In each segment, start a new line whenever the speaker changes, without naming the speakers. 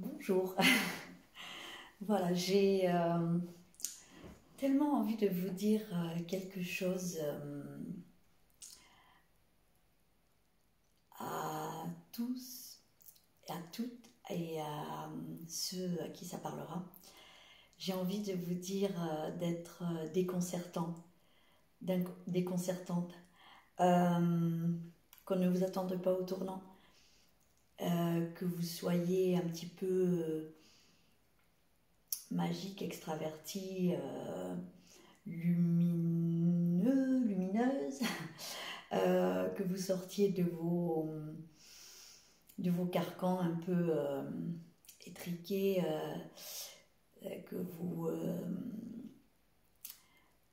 Bonjour. Voilà, j'ai tellement envie de vous dire quelque chose à tous, à toutes et à ceux à qui ça parlera. J'ai envie de vous dire d'être déconcertante, qu'on ne vous attende pas au tournant, que vous soyez un petit peu magique, extraverti, lumineuse, que vous sortiez de vos carcans un peu étriqués, que vous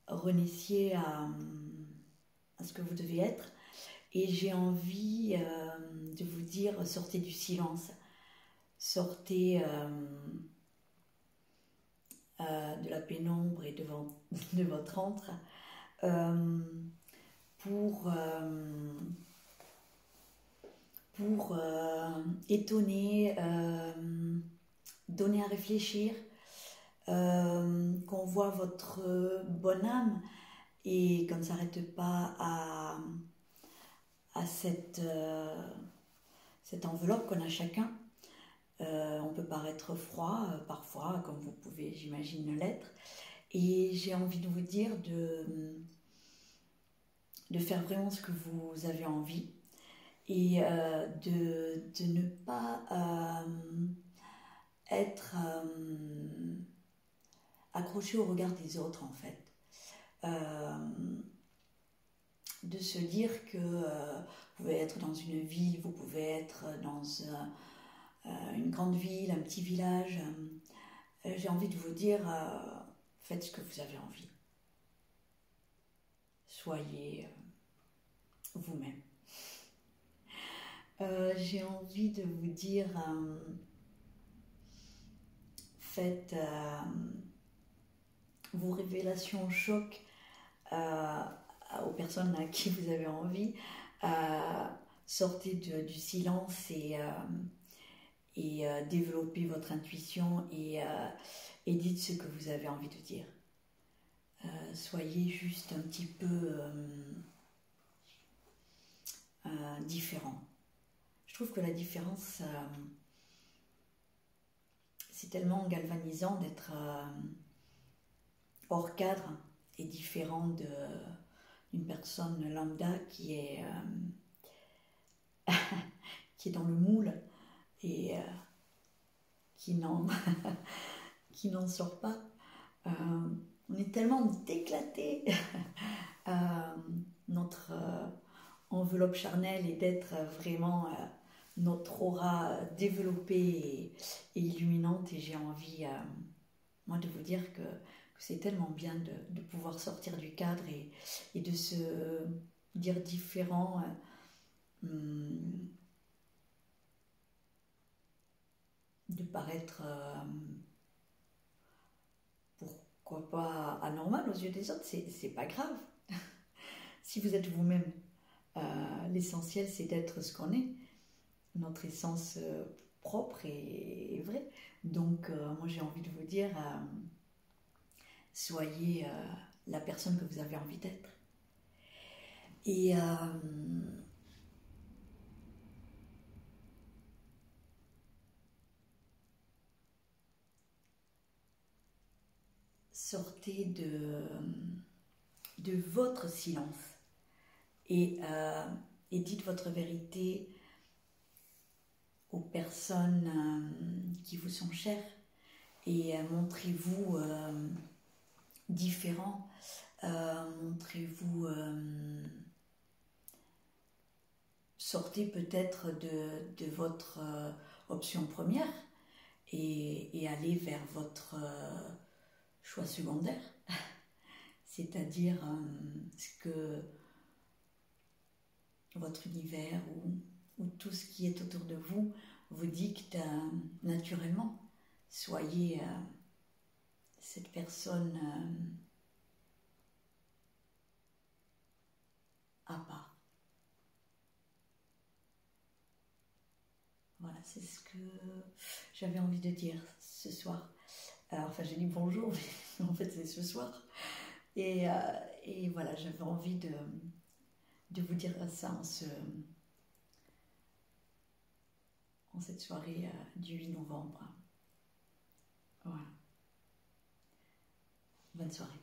renaissiez à ce que vous devez être. Et j'ai envie de vous dire, sortez du silence, sortez de la pénombre et de votre antre pour étonner, donner à réfléchir, qu'on voit votre bonne âme et qu'on ne s'arrête pas à cette enveloppe qu'on a chacun. On peut paraître froid parfois, comme vous pouvez, j'imagine, l'être. Et j'ai envie de vous dire de faire vraiment ce que vous avez envie et de ne pas être accroché au regard des autres, en fait. De se dire que vous pouvez être dans une ville, vous pouvez être dans une grande ville, un petit village. J'ai envie de vous dire, faites ce que vous avez envie. Soyez vous-même. J'ai envie de vous dire, faites vos révélations choc aux personnes à qui vous avez envie. Sortez du silence et développez votre intuition et dites ce que vous avez envie de dire. Soyez juste un petit peu différent. Je trouve que la différence, c'est tellement galvanisant d'être hors cadre et différent d'une personne lambda qui est dans le moule et qui n'en sort pas. On est tellement éclaté notre enveloppe charnelle et d'être vraiment notre aura développée et illuminante. Et j'ai envie, moi, de vous dire que c'est tellement bien de pouvoir sortir du cadre et de se dire différent. De paraître pourquoi pas anormal aux yeux des autres, c'est pas grave. Si vous êtes vous-même, l'essentiel c'est d'être ce qu'on est, notre essence propre et vraie. Donc moi j'ai envie de vous dire, soyez la personne que vous avez envie d'être. Et sortez de votre silence et dites votre vérité aux personnes qui vous sont chères et montrez-vous différent, montrez-vous, sortez peut-être de votre option première et allez vers votre choix secondaire, c'est-à-dire ce que votre univers ou tout ce qui est autour de vous vous dicte naturellement. Soyez cette personne à part. Voilà, c'est ce que j'avais envie de dire ce soir. Enfin, j'ai dit bonjour, mais en fait, c'est ce soir. Et voilà, j'avais envie de vous dire ça en cette soirée du 8 novembre. Voilà. Bonne soirée.